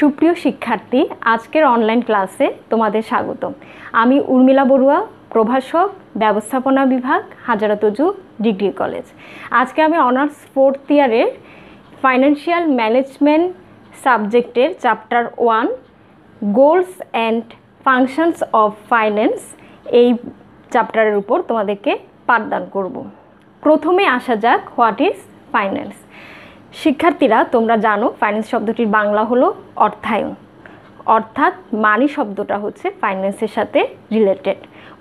সুপ্রিয় শিক্ষার্থী, আজকের অনলাইন ক্লাসে তোমাদের স্বাগতম। আমি উর্মিলা বড়ুয়া, প্রভাষক, ব্যবস্থাপনা বিভাগ, হাজারাতজু ডিগ্রি কলেজ। আজকে আমি অনার্স 4th ইয়ারের ফাইন্যান্সিয়াল ম্যানেজমেন্ট সাবজেক্টের chapter 1 goals and functions of finance এই চ্যাপ্টারের উপর তোমাদেরকে পাঠদান করব। প্রথমে আসা যাক, হোয়াট ইজ ফাইন্যান্স। শিক্ষার্থীরা, তোমরা জানো ফাইন্যান্স শব্দটির বাংলা হলো অর্থায়ন, অর্থাৎ মানি শব্দটা হচ্ছে ফাইন্যান্সের সাথে রিলেটেড।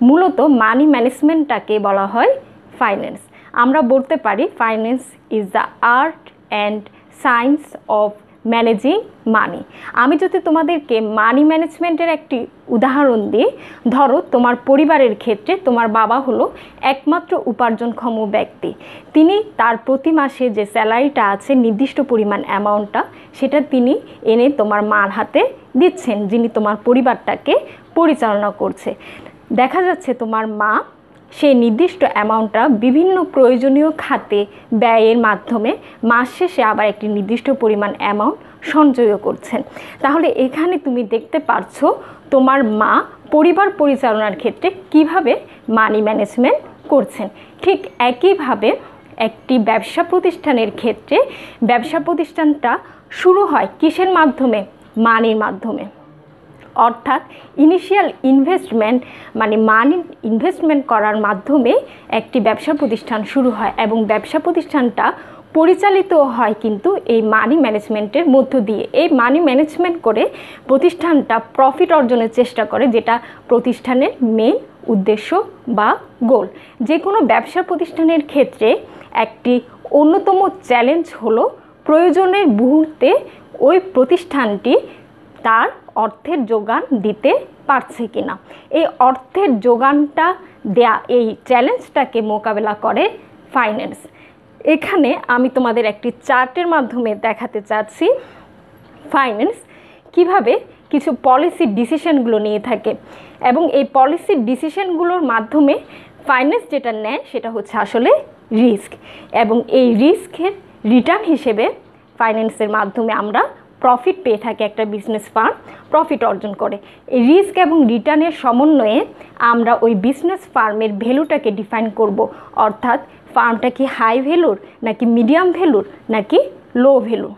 মূলত মানি ম্যানেজমেন্টটাকে বলা হয় ফাইন্যান্স। আমরা বলতে পারি finance is the art and science of managing money. আমি যদি তোমাদেরকে মানি ম্যানেজমেন্টের একটি উদাহরণ দিই, ধরো তোমার পরিবারের ক্ষেত্রে তোমার বাবা হলো একমাত্র উপার্জনক্ষম ব্যক্তি। তিনি তার প্রতি মাসে যে স্যালারিটা আছে, নির্দিষ্ট পরিমাণ অ্যামাউন্টটা, সেটা তিনি এনে তোমার মার হাতে দিচ্ছেন, যিনি তোমার পরিবারটাকে পরিচালনা করছে। দেখা যাচ্ছে তোমার মা সেই নির্দিষ্ট অ্যামাউন্টটা বিভিন্ন প্রয়োজনীয় খাতে ব্যয়ের মাধ্যমে মাস শেষে আবার একটি নির্দিষ্ট পরিমাণ অ্যামাউন্ট সঞ্চয় করছেন। তাহলে এখানে তুমি দেখতে পারছো তোমার মা পরিবার পরিচালনার ক্ষেত্রে কিভাবে মানি ম্যানেজমেন্ট করছেন। ঠিক একইভাবে একটি ব্যবসা প্রতিষ্ঠানের ক্ষেত্রে ব্যবসা প্রতিষ্ঠানটা শুরু হয় কিসের মাধ্যমে? মানির মাধ্যমে। অর্থাৎ ইনিশিয়াল ইনভেস্টমেন্ট মানে মানি ইনভেস্টমেন্ট করার মাধ্যমে একটি ব্যবসা প্রতিষ্ঠান শুরু হয় এবং ব্যবসা প্রতিষ্ঠানটা পরিচালিত হয় কিন্তু এই মানি ম্যানেজমেন্টের মধ্য দিয়ে। এই মানি ম্যানেজমেন্ট করে প্রতিষ্ঠানটা প্রফিট অর্জনের চেষ্টা করে, যেটা প্রতিষ্ঠানের মেইন উদ্দেশ্য বা গোল। যে কোনো ব্যবসা প্রতিষ্ঠানের ক্ষেত্রে একটি অন্যতম চ্যালেঞ্জ হলো প্রয়োজনের মুহূর্তে ওই প্রতিষ্ঠানটি তার অর্থের যোগান দিতে পারছে কিনা। এই অর্থের যোগানটা দেয়া, এই চ্যালেঞ্জটাকে মোকাবেলা করে ফাইন্যান্স। এখানে আমি তোমাদের একটি চার্টের মাধ্যমে দেখাতে চাচ্ছি ফাইন্যান্স কিভাবে কিছু পলিসি ডিসিশনগুলো নিয়ে থাকে এবং এই পলিসি ডিসিশনগুলোর মাধ্যমে ফাইন্যান্স যেটা নেয় সেটা হচ্ছে আসলে রিস্ক, এবং এই রিস্কের রিটার্ন হিসেবে ফাইন্যান্সের মাধ্যমে আমরা প্রফিট পেয়ে থাকে। একটা বিজনেস ফার্ম প্রফিট অর্জন করে। এই রিস্ক এবং রিটার্নের সমন্বয়ে আমরা ওই বিজনেস ফার্মের ভ্যালুটাকে ডিফাইন করব, অর্থাৎ ফার্মটা কি হাই ভ্যালুর নাকি মিডিয়াম ভ্যালুর নাকি লো ভ্যালু।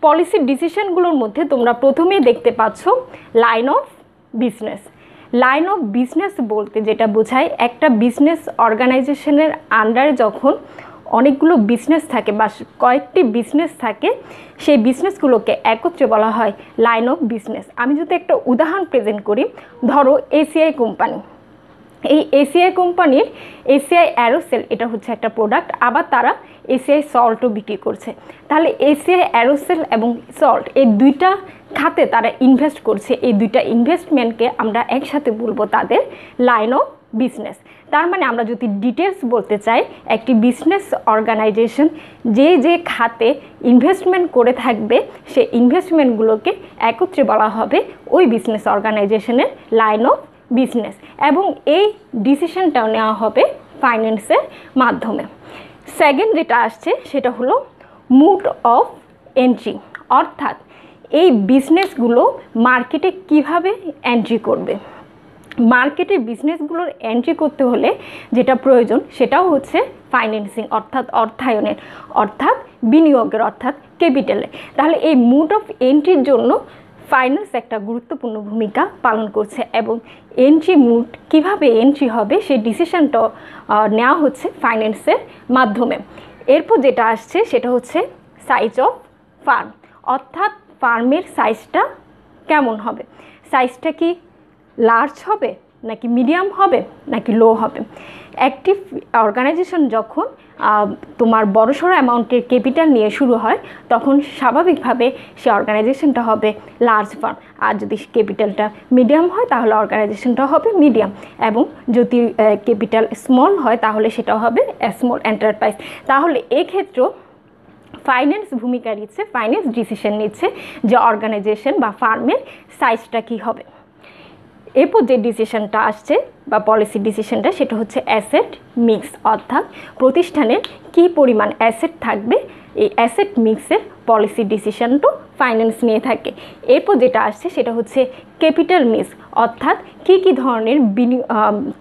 পলিসি ডিসিশনগুলোর মধ্যে তোমরা প্রথমেই দেখতে পাচ্ছ line of business. Line of business বলতে যেটা বোঝায়, একটা বিজনেস অর্গানাইজেশনের আন্ডারে যখন অনেকগুলো বিজনেস থাকে বা কয়েকটি বিজনেস থাকে, সেই বিজনেসগুলোকে একত্রে বলা হয় লাইন অফ বিজনেস। আমি যদি একটা উদাহরণ প্রেজেন্ট করি, ধরো এসিআই কোম্পানি। এই এসিআই কোম্পানির এসিআই অ্যারোসেল এটা হচ্ছে একটা প্রোডাক্ট, আবার তারা এসিআই সল্টও বিক্রি করছে। তাহলে এসিআই অ্যারোসেল এবং সল্ট এই দুইটা খাতে তারা ইনভেস্ট করছে। এই দুইটা ইনভেস্টমেন্টকে আমরা একসাথে বলবো তাদের লাইন অফ বিজনেস। তার মানে আমরা যদি ডিটেলস বলতে চাই, একটি বিজনেস অর্গানাইজেশন যে যে খাতে ইনভেস্টমেন্ট করে থাকবে সেই ইনভেস্টমেন্টগুলোকে একত্রে বলা হবে ওই বিজনেস অর্গানাইজেশনের লাইন অফ বিজনেস, এবং এই ডিসিশনটাও নেওয়া হবে ফাইন্যান্সের মাধ্যমে। সেকেন্ড যেটা আসছে সেটা হলো মুড অফ এন্ট্রি, অর্থাৎ এই বিজনেসগুলো মার্কেটে কিভাবে এন্ট্রি করবে। মার্কেটে বিজনেসগুলোর এন্ট্রি করতে হলে যেটা প্রয়োজন সেটাও হচ্ছে ফাইন্যান্সিং, অর্থাৎ অর্থায়নের, অর্থাৎ বিনিয়োগের, অর্থাৎ ক্যাপিটালে। তাহলে এই মুড অফ এন্ট্রির জন্য ফাইন্যান্স একটা গুরুত্বপূর্ণ ভূমিকা পালন করছে, এবং এন্ট্রি মুড কিভাবে এন্ট্রি হবে সেই ডিসিশনটাও নেওয়া হচ্ছে ফাইন্যান্সের মাধ্যমে। এরপর যেটা আসছে সেটা হচ্ছে সাইজ অফ ফার্ম, অর্থাৎ ফার্মের সাইজটা কেমন হবে। সাইজটা কি লার্জ হবে নাকি মিডিয়াম হবে নাকি লো হবে। একটি অর্গানাইজেশন যখন তোমার বড়সড় অ্যামাউন্টের ক্যাপিটাল নিয়ে শুরু হয়, তখন স্বাভাবিকভাবে সে অর্গানাইজেশনটা হবে লার্জ ফার্ম, আর যদি ক্যাপিটালটা মিডিয়াম হয় তাহলে অর্গানাইজেশনটা হবে মিডিয়াম, এবং যদি ক্যাপিটাল স্মল হয় তাহলে সেটা হবে স্মল এন্টারপ্রাইজ। তাহলে এক্ষেত্রেও ফাইন্যান্স ভূমিকা নিচ্ছে, ফাইন্যান্স ডিসিশন নিচ্ছে যে অর্গানাইজেশন বা ফার্মের সাইজটা কী হবে। এরপর যে ডিসিশনটা আসছে বা পলিসি ডিসিশনটা সেটা হচ্ছে অ্যাসেট মিক্স, অর্থাৎ প্রতিষ্ঠানের কী পরিমাণ অ্যাসেট থাকবে, এই অ্যাসেট মিক্সের পলিসি ডিসিশনটা ফাইন্যান্স নিয়ে থাকে। এরপর যেটা আসছে সেটা হচ্ছে ক্যাপিটাল মিক্স, অর্থাৎ কী ধরনের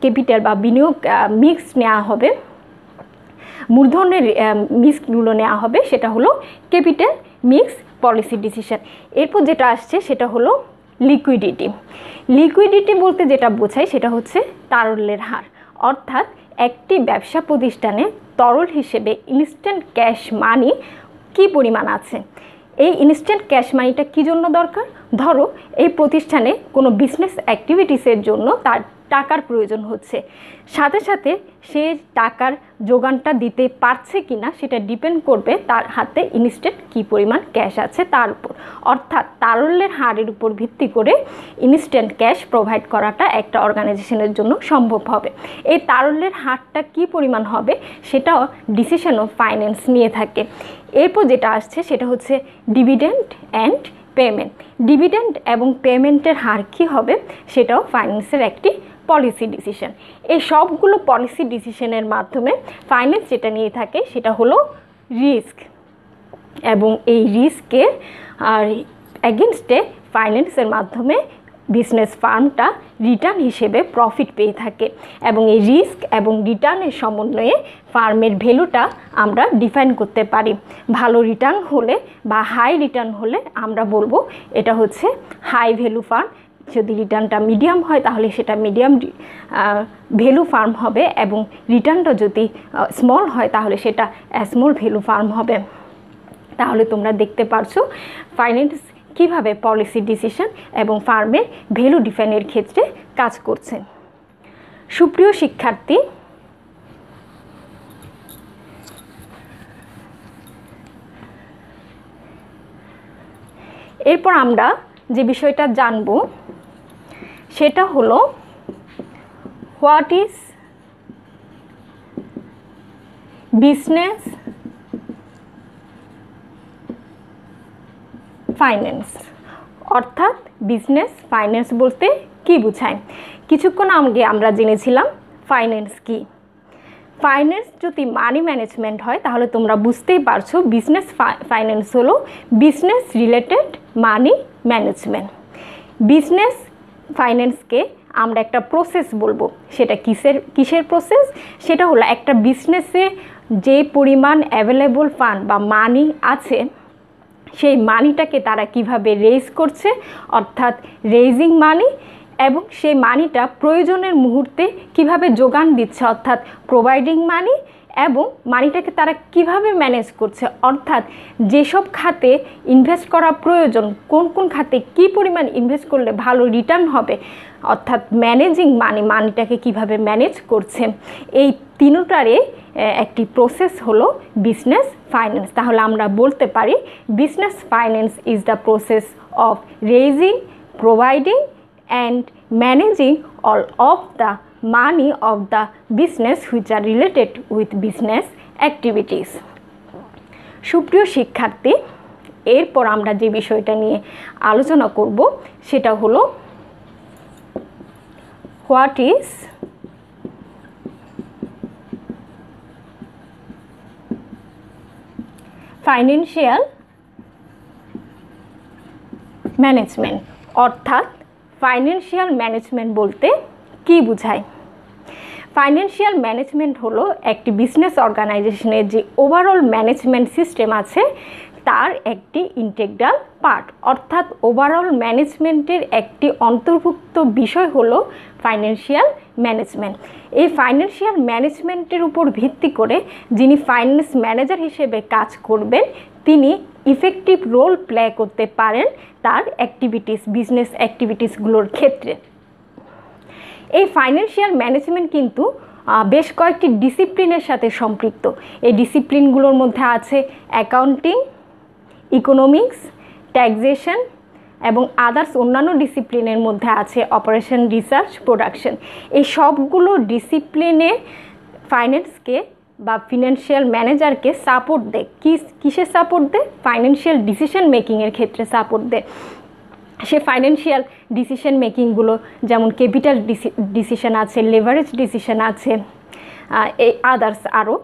ক্যাপিটাল বা বিনিয়োগ মিক্স নেওয়া হবে, মূলধনের মিক্সগুলো নেওয়া হবে, সেটা হলো ক্যাপিটাল মিক্স পলিসি ডিসিশন। এরপর যেটা আসছে সেটা হলো লিকুইডিটি। লিকুইডিটি বলতে যেটা বোঝায় সেটা হচ্ছে তারল্যের হার, অর্থাৎ একটি ব্যবসা প্রতিষ্ঠানে তরল হিসেবে ইনস্ট্যান্ট ক্যাশ মানি কী পরিমাণ আছে। এই ইনস্ট্যান্ট ক্যাশ মানিটা কী জন্য দরকার? ধরো এই প্রতিষ্ঠানে কোনো বিজনেস অ্যাক্টিভিটিসের জন্য তার টাকার প্রয়োজন হচ্ছে, সাথে সাথে সে টাকার যোগানটা দিতে পারছে কি না সেটা ডিপেন্ড করবে তার হাতে ইনস্ট্যান্ট কী পরিমাণ ক্যাশ আছে তার উপর। অর্থাৎ তারল্যের হারের উপর ভিত্তি করে ইনস্ট্যান্ট ক্যাশ প্রোভাইড করাটা একটা অর্গানাইজেশনের জন্য সম্ভব হবে। এই তারল্যের হারটা কী পরিমাণ হবে সেটাও ডিসিশন অফ ফাইন্যান্স নিয়ে থাকে। এরপর যেটা আসছে সেটা হচ্ছে ডিভিডেন্ড অ্যান্ড পেমেন্ট। ডিভিডেন্ড এবং পেমেন্টের হার কী হবে সেটাও ফাইন্যান্সের একটি পলিসি ডিসিশন। এই সবগুলো পলিসি ডিসিশনের মাধ্যমে ফাইন্যান্স যেটা নিয়ে থাকে সেটা হলো রিস্ক, এবং এই রিস্কের এগেনস্টে ফাইন্যান্সের মাধ্যমে বিজনেস ফার্মটা রিটার্ন হিসেবে প্রফিট পেয়ে থাকে, এবং এই রিস্ক এবং রিটার্নের সমন্বয়ে ফার্মের ভ্যালুটা আমরা ডিফাইন করতে পারি। ভালো রিটার্ন হলে বা হাই রিটার্ন হলে আমরা বলবো এটা হচ্ছে হাই ভ্যালু ফার্ম, যদি রিটার্নটা মিডিয়াম হয় তাহলে সেটা মিডিয়াম ভ্যালু ফার্ম হবে, এবং রিটার্নটা যদি স্মল হয় তাহলে সেটা স্মল ভ্যালু ফার্ম হবে। তাহলে তোমরা দেখতে পারছো ফাইন্যান্স কীভাবে পলিসি ডিসিশন এবং ফার্মের ভ্যালু ডিফাইনের ক্ষেত্রে কাজ করছে। সুপ্রিয় শিক্ষার্থী, এরপর আমরা যে বিষয়টা জানব সেটা হলো হোয়াট ইজ বিজনেস ফাইন্যান্স, অর্থাৎ বিজনেস ফাইন্যান্স বলতে কী বোঝায়। কিছুক্ষণ আগে আমরা জেনেছিলাম ফাইন্যান্স কি। ফাইন্যান্স যদি মানি ম্যানেজমেন্ট হয় তাহলে তোমরা বুঝতেই পারছো বিজনেস ফাইন্যান্স হলো business related money management. Business ফাইন্যান্সকে আমরা একটা প্রসেস বলবো। সেটা কিসের প্রসেস? সেটা হলো একটা বিজনেসে যে পরিমাণ অ্যাভেলেবল ফান্ড বা মানি আছে সেই মানিটাকে তারা কিভাবে রেজ করছে, অর্থাৎ রেজিং মানি, এবং সেই মানিটা প্রয়োজনের মুহূর্তে কিভাবে যোগান দিচ্ছে, অর্থাৎ প্রোভাইডিং মানি, এবং মানিটাকে তারা কিভাবে ম্যানেজ করছে, অর্থাৎ যেসব খাতে ইনভেস্ট করা প্রয়োজন, কোন কোন খাতে কী পরিমাণ ইনভেস্ট করলে ভালো রিটার্ন হবে, অর্থাৎ ম্যানেজিং মানিটাকে কিভাবে ম্যানেজ করছে। এই তিনটারে একটি প্রসেস হলো বিজনেস ফাইন্যান্স। তাহলে আমরা বলতে পারি business finance is the process of raising, providing and managing all of the money of the business which are related with business activities. সুপ্রিয় শিক্ষার্থী, এরপর আমরা যে বিষয়টা নিয়ে আলোচনা করব সেটা হলো হোয়াট ইজ ফাইন্যান্সিয়াল ম্যানেজমেন্ট, অর্থাৎ ফাইন্যান্সিয়াল ম্যানেজমেন্ট বলতে কী বোঝায়। ফাইন্যান্সিয়াল ম্যানেজমেন্ট হলো একটি বিজনেস অর্গানাইজেশনের যে ওভারঅল ম্যানেজমেন্ট সিস্টেম আছে তার একটি ইন্টিগ্রাল পার্ট, অর্থাৎ ওভারঅল ম্যানেজমেন্টের একটি অন্তর্ভুক্ত বিষয় হলো ফাইন্যান্সিয়াল ম্যানেজমেন্ট। এই ফাইন্যান্সিয়াল ম্যানেজমেন্টের উপর ভিত্তি করে যিনি ফাইন্যান্স ম্যানেজার হিসেবে কাজ করবেন তিনি ইফেক্টিভ রোল প্লে করতে পারেন তার বিজনেস অ্যাক্টিভিটিসগুলোর ক্ষেত্রে। এই ফাইন্যান্সিয়াল ম্যানেজমেন্ট কিন্তু বেশ কয়েকটি ডিসিপ্লিনের সাথে সম্পৃক্ত। এই ডিসিপ্লিনগুলোর মধ্যে আছে অ্যাকাউন্টিং, ইকোনমিক্স, ট্যাক্সেশন এবং আদার্স অন্যান্য ডিসিপ্লিনের মধ্যে আছে অপারেশন, রিসার্চ, প্রোডাকশন। এই সবগুলো ডিসিপ্লিনে ফাইন্যান্সকে বা ফিনান্সিয়াল ম্যানেজারকে সাপোর্ট দেয়। কিসের সাপোর্ট দেয়? ফাইন্যান্সিয়াল ডিসিশন মেকিংয়ের ক্ষেত্রে সাপোর্ট দেয়। সে ফাইন্যান্সিয়াল ডিসিশন মেকিংগুলো যেমন ক্যাপিটাল ডিসিশন আছে, লেভারেজ ডিসিশন আছে, এই আদার্স আরও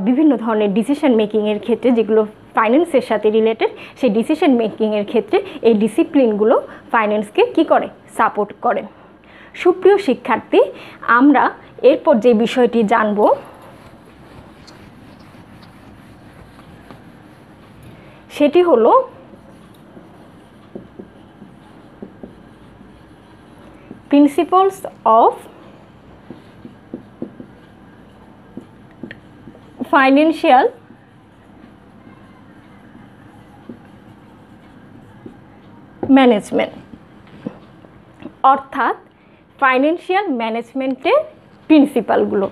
বিভিন্ন ধরনের ডিসিশন মেকিংয়ের ক্ষেত্রে যেগুলো ফাইন্যান্সের সাথে রিলেটেড, সেই ডিসিশন মেকিংয়ের ক্ষেত্রে এই ডিসিপ্লিনগুলো ফাইন্যান্সকে কি করে, সাপোর্ট করে। সুপ্রিয় শিক্ষার্থী, আমরা এরপর যে বিষয়টি জানব সেটি হলো প্রিন্সিপালস অফ ফাইন্যান্সিয়াল ম্যানেজমেন্ট, অর্থাৎ ফাইন্যান্সিয়াল ম্যানেজমেন্টের প্রিন্সিপালগুলো,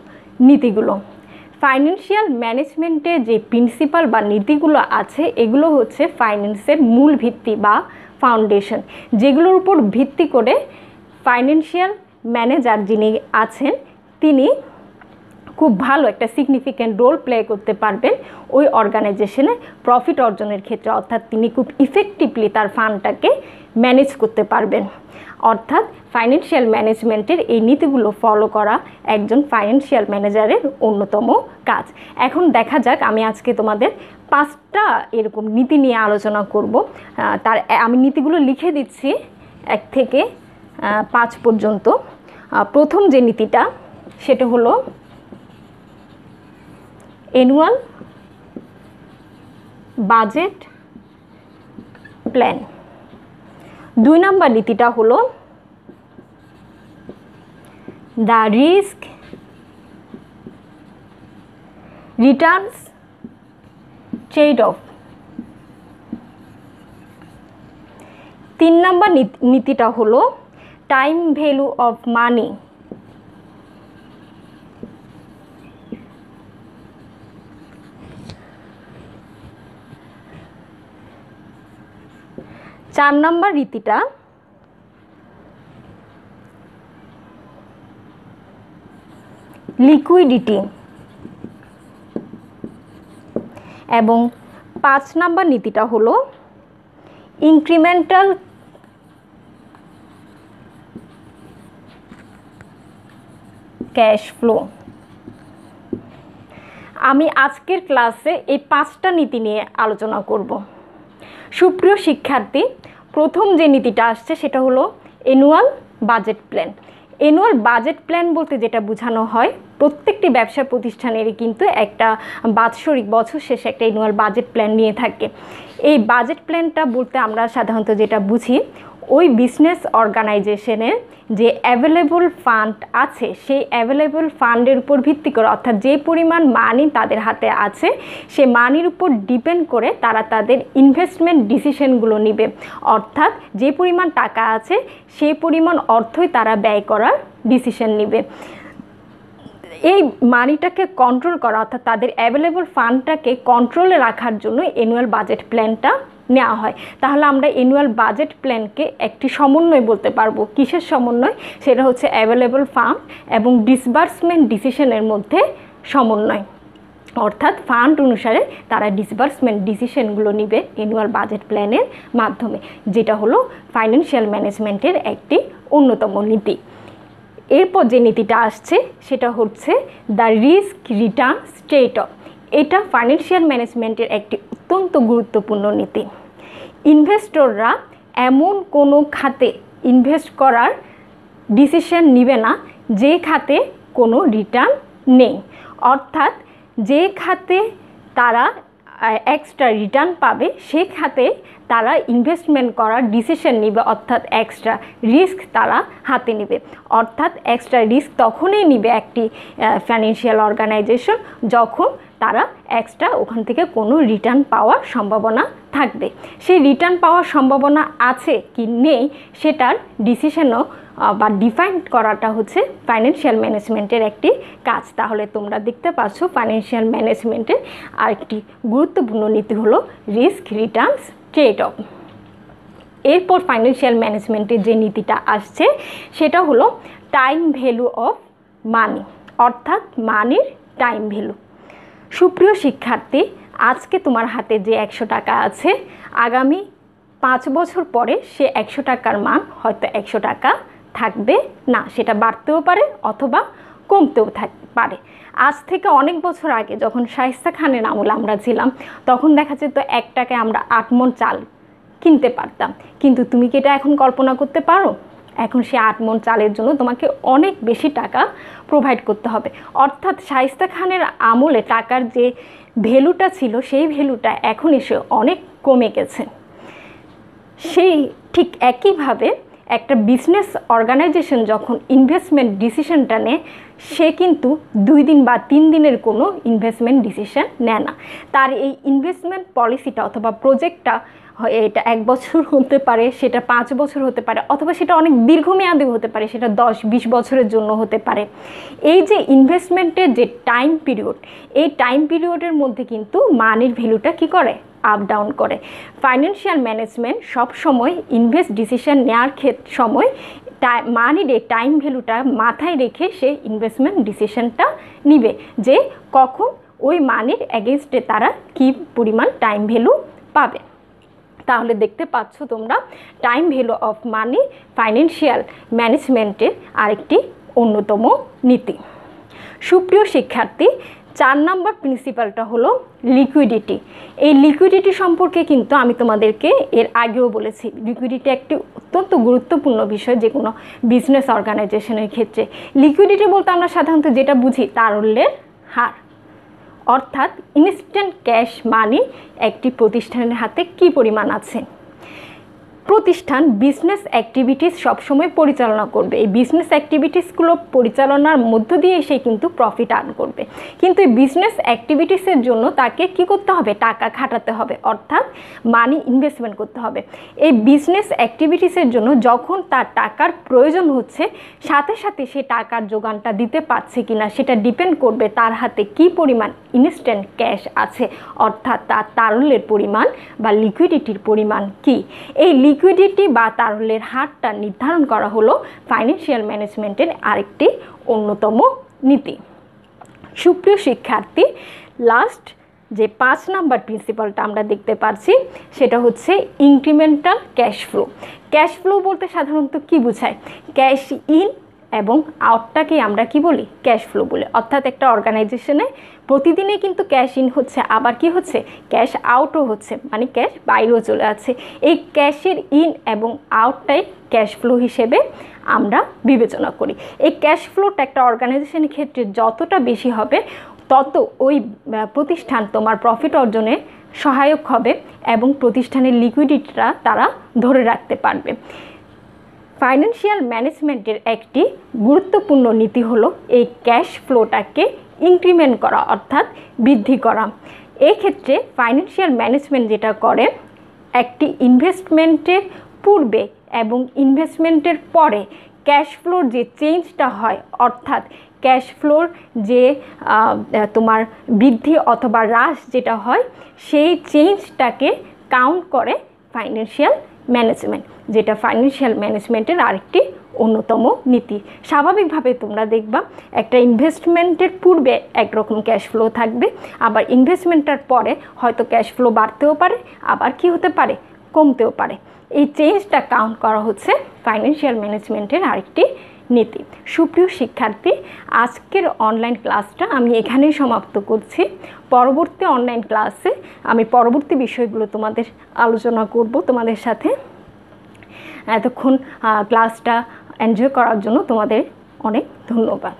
নীতিগুলো। ফাইন্যান্সিয়াল ম্যানেজমেন্টে যে প্রিন্সিপাল বা নীতিগুলো আছে এগুলো হচ্ছে ফাইন্যান্সের মূল ভিত্তি বা ফাউন্ডেশন, যেগুলোর উপর ভিত্তি করে ফাইন্যান্সিয়াল ম্যানেজার যিনি আছেন তিনি খুব ভালো একটা সিগনিফিক্যান্ট রোল প্লে করতে পারবেন ওই অর্গানাইজেশনে প্রফিট অর্জনের ক্ষেত্রে, অর্থাৎ তিনি খুব ইফেক্টিভলি তার ফান্ডটাকে ম্যানেজ করতে পারবেন। অর্থাৎ ফাইন্যান্সিয়াল ম্যানেজমেন্টের এই নীতিগুলো ফলো করা একজন ফাইন্যান্সিয়াল ম্যানেজারের অন্যতম কাজ। এখন দেখা যাক, আমি আজকে তোমাদের 5টা এরকম নীতি নিয়ে আলোচনা করব। আমি নীতিগুলো লিখে দিচ্ছি 1 থেকে 5 পর্যন্ত। প্রথম যে নীতিটা সেটা হলো অ্যানুয়াল বাজেট প্ল্যান। 2 নম্বর নীতিটা হলো the risk returns trade off. 3 নম্বর নীতিটা হলো টাইম ভ্যালু অফ মানি। 4 নম্বর নীতিটা লিকুইডিটি, এবং 5 নম্বর নীতিটা হলো ইনক্রিমেন্টাল ক্যাশ ফ্লো। আমি আজকের ক্লাসে এই 5টা নীতি নিয়ে আলোচনা করব। সুপ্রিয় শিক্ষার্থী, প্রথম যে নীতিটা আসছে সেটা হলো annual budget plan. Annual budget plan বলতে যেটা বোঝানো হয়, প্রত্যেকটি ব্যবসা প্রতিষ্ঠানেরই কিন্তু একটা বাৎসরিক বছর শেষে একটা অ্যানুয়াল বাজেট প্ল্যান নিয়ে থাকে। এই বাজেট প্ল্যানটা বলতে আমরা সাধারণত যেটা বুঝি, ওই বিজনেস অর্গানাইজেশনের যে অ্যাভেলেবল ফান্ড আছে সেই অ্যাভেলেবল ফান্ডের উপর ভিত্তি করে, অর্থাৎ যে পরিমাণ মানি তাদের হাতে আছে সে মানির উপর ডিপেন্ড করে তারা তাদের ইনভেস্টমেন্ট ডিসিশনগুলো নেবে। অর্থাৎ যে পরিমাণ টাকা আছে সেই পরিমাণ অর্থই তারা ব্যয় করার ডিসিশন নেবে। এই মানিটাকে কন্ট্রোল করা, অর্থাৎ তাদের অ্যাভেলেবল ফান্ডটাকে কন্ট্রোলে রাখার জন্য অ্যানুয়াল বাজেট প্ল্যানটা নেওয়া হয়। তাহলে আমরা অ্যানুয়াল বাজেট প্ল্যানকে একটি সমন্বয় বলতে পারবো। কিসের সমন্বয়? সেটা হচ্ছে অ্যাভেলেবল ফান্ড এবং ডিসবার্সমেন্ট ডিসিশনের মধ্যে সমন্বয়। অর্থাৎ ফান্ড অনুসারে তারা ডিসবার্সমেন্ট ডিসিশনগুলো নেবে অ্যানুয়াল বাজেট প্ল্যানের মাধ্যমে, যেটা হলো ফাইন্যান্সিয়াল ম্যানেজমেন্টের একটি অন্যতম নীতি। এরপর যে নীতিটা আসছে সেটা হচ্ছে the risk return trade of. এটা ফাইন্যান্সিয়াল ম্যানেজমেন্টের একটি অত্যন্ত গুরুত্বপূর্ণ নীতি। ইনভেস্টররা এমন কোনো খাতে ইনভেস্ট করার ডিসিশন নেবে না যে খাতে কোনো রিটার্ন নেই। অর্থাৎ যে খাতে তারা এক্সট্রা রিটার্ন পাবে সে খাতে তারা ইনভেস্টমেন্ট করার ডিসিশন নেবে, অর্থাৎ এক্সট্রা রিস্ক তারা হাতে নেবে। অর্থাৎ এক্সট্রা রিস্ক তখনই নেবে একটি ফাইন্যান্সিয়াল অর্গানাইজেশন যখন তারা এক্সট্রা ওখান থেকে কোনো রিটার্ন পাওয়ার সম্ভাবনা থাকবে। সেই রিটার্ন পাওয়ার সম্ভাবনা আছে কি নেই সেটার ডিসিশনও বা ডিফাইন করাটা হচ্ছে ফাইন্যান্সিয়াল ম্যানেজমেন্টের একটি কাজ। তাহলে তোমরা দেখতে পাচ্ছ ফাইন্যান্সিয়াল ম্যানেজমেন্টের আরেকটি গুরুত্বপূর্ণ নীতি হলো রিস্ক রিটার্নস ট্রেড অফ। এরপর ফাইন্যান্সিয়াল ম্যানেজমেন্টের যে নীতিটা আসছে সেটা হলো টাইম ভ্যালু অফ মানি, অর্থাৎ মানির টাইম ভ্যালু। সুপ্রিয় শিক্ষার্থী, আজকে তোমার হাতে যে 100 টাকা আছে, আগামী 5 বছর পরে সে 100 টাকার মান হয়তো 100 টাকা থাকবে না, সেটা বাড়তেও পারে অথবা কমতেও পারে। আজ থেকে অনেক বছর আগে যখন শায়েস্তা খানের আমলে আমরা ছিলাম, তখন দেখা যেত 1 টাকায় আমরা 8 মণ চাল কিনতে পারতাম। কিন্তু তুমি কি এটা এখন কল্পনা করতে পারো? এখন সে 8 মণ চালের জন্য তোমাকে অনেক বেশি টাকা প্রোভাইড করতে হবে। অর্থাৎ শায়েস্তা খানের আমলে টাকার যে ভ্যালুটা ছিল, সেই ভ্যালুটা এখন এসে অনেক কমে গেছে। সেই ঠিক একইভাবে একটা বিজনেস অর্গানাইজেশন যখন ইনভেস্টমেন্ট ডিসিশনটা নেয়, সে কিন্তু 2 দিন বা 3 দিনের কোনো ইনভেস্টমেন্ট ডিসিশন নেয় না। তার এই ইনভেস্টমেন্ট পলিসিটা অথবা প্রজেক্টটা এটা 1 বছর হতে পারে, সেটা 5 বছর হতে পারে, অথবা সেটা অনেক দীর্ঘমেয়াদী হতে পারে, সেটা 10-20 বছরের জন্য হতে পারে। এই যে ইনভেস্টমেন্টের যে টাইম পিরিয়ড, এই টাইম পিরিয়ডের মধ্যে কিন্তু মানির ভ্যালুটা কি করে? আপ ডাউন করে। ফাইন্যান্সিয়াল ম্যানেজমেন্ট সব সময় ইনভেস্ট ডিসিশন নেওয়ার সময় মানির এই টাইম ভ্যালুটা মাথায় রেখে সে ইনভেস্টমেন্ট ডিসিশনটা নিবে, যে কখন ওই মানির এগেনস্টে তারা কী পরিমাণ টাইম ভ্যালু পাবে। তাহলে দেখতে পাচ্ছ তোমরা, time value of money financial ম্যানেজমেন্টের আরেকটি অন্যতম নীতি। সুপ্রিয় শিক্ষার্থী, 4 নম্বর প্রিন্সিপালটা হলো লিকুইডিটি। এই লিকুইডিটি সম্পর্কে কিন্তু আমি তোমাদেরকে এর আগেও বলেছি, লিকুইডিটি একটি অত্যন্ত গুরুত্বপূর্ণ বিষয় যে কোনো বিজনেস অর্গানাইজেশনের ক্ষেত্রে। লিকুইডিটি বলতে আমরা সাধারণত যেটা বুঝি তারল্যের হার, অর্থাৎ ইনস্ট্যান্ট ক্যাশ মানি একটি প্রতিষ্ঠানের হাতে কী পরিমাণ আছে। প্রতিষ্ঠান বিজনেস অ্যাক্টিভিটিস সবসময় পরিচালনা করবে। এই বিজনেস অ্যাক্টিভিটিসগুলো পরিচালনার মধ্য দিয়ে সে কিন্তু প্রফিট আর্ন করবে। কিন্তু এই বিজনেস অ্যাক্টিভিটিসের জন্য তাকে কি করতে হবে? টাকা খাটাতে হবে, অর্থাৎ মানি ইনভেস্টমেন্ট করতে হবে। এই বিজনেস অ্যাক্টিভিটিসের জন্য যখন তার টাকার প্রয়োজন হচ্ছে, সাথে সাথে সে টাকার যোগানটা দিতে পারছে কিনা সেটা ডিপেন্ড করবে তার হাতে কি পরিমাণ ইনস্ট্যান্ট ক্যাশ আছে, অর্থাৎ তার তারল্যের পরিমাণ বা লিকুইডিটির পরিমাণ কি। এই লিকুইডিটি বা তারল্যের হারটা নির্ধারণ করা হলো ফাইন্যান্সিয়াল ম্যানেজমেন্টের আরেকটি অন্যতম নীতি। সুপ্রিয় শিক্ষার্থী, লাস্ট যে 5 নম্বর প্রিন্সিপালটা আমরা দেখতে পাচ্ছি সেটা হচ্ছে incremental cash flow. Cash flow বলতে সাধারণত কি বোঝায়? ক্যাশ ইন এবং আউটটাকে আমরা কি বলি? ক্যাশ ফ্লো বলে। অর্থাৎ একটা অর্গানাইজেশনে প্রতিদিনে কিন্তু ক্যাশ ইন হচ্ছে, আবার কি হচ্ছে? ক্যাশ আউটও হচ্ছে, মানে ক্যাশ বাইরেও চলে আসছে। এই ক্যাশের ইন এবং আউটটাই ক্যাশ ফ্লো হিসেবে আমরা বিবেচনা করি। এই ক্যাশ ফ্লোটা একটা অর্গানাইজেশনের ক্ষেত্রে যতটা বেশি হবে, তত ওই প্রতিষ্ঠান তোমার প্রফিট অর্জনে সহায়ক হবে এবং প্রতিষ্ঠানের লিকুইডিটিটা তারা ধরে রাখতে পারবে। ফাইন্যান্সিয়াল ম্যানেজমেন্টের একটি গুরুত্বপূর্ণ নীতি হলো এই ক্যাশ ফ্লোটাকে ইনক্রিমেন্ট করা, অর্থাৎ বৃদ্ধি করা। এক্ষেত্রে ফাইন্যান্সিয়াল ম্যানেজমেন্ট যেটা করে, একটি ইনভেস্টমেন্টের পূর্বে এবং ইনভেস্টমেন্টের পরে ক্যাশ ফ্লোর যে চেঞ্জটা হয়, অর্থাৎ ক্যাশ ফ্লোর যে তোমার বৃদ্ধি অথবা হ্রাস যেটা হয়, সেই চেঞ্জটাকে কাউন্ট করে ফাইন্যান্সিয়াল ম্যানেজমেন্ট, যেটা ফাইন্যান্সিয়াল ম্যানেজমেন্টের আরেকটি অন্যতম নীতি। স্বাভাবিকভাবে তোমরা দেখবা একটা ইনভেস্টমেন্টের পূর্বে একরকম ক্যাশ ফ্লো থাকবে, আবার ইনভেস্টমেন্টের পরে হয়তো ক্যাশ ফ্লো বাড়তেও পারে, আবার কি হতে পারে? কমতেও পারে। এই চেঞ্জটা কাউন্ট করা হচ্ছে ফাইন্যান্সিয়াল ম্যানেজমেন্টের আরেকটি নীতি। সুপ্রিয় শিক্ষার্থী, আজকের অনলাইন ক্লাসটা আমি এখানেই সমাপ্ত করছি। পরবর্তী অনলাইন ক্লাসে আমি পরবর্তী বিষয়গুলো তোমাদের আলোচনা করব তোমাদের সাথে। এতক্ষণ ক্লাসটা এনজয় করার জন্য তোমাদের অনেক ধন্যবাদ।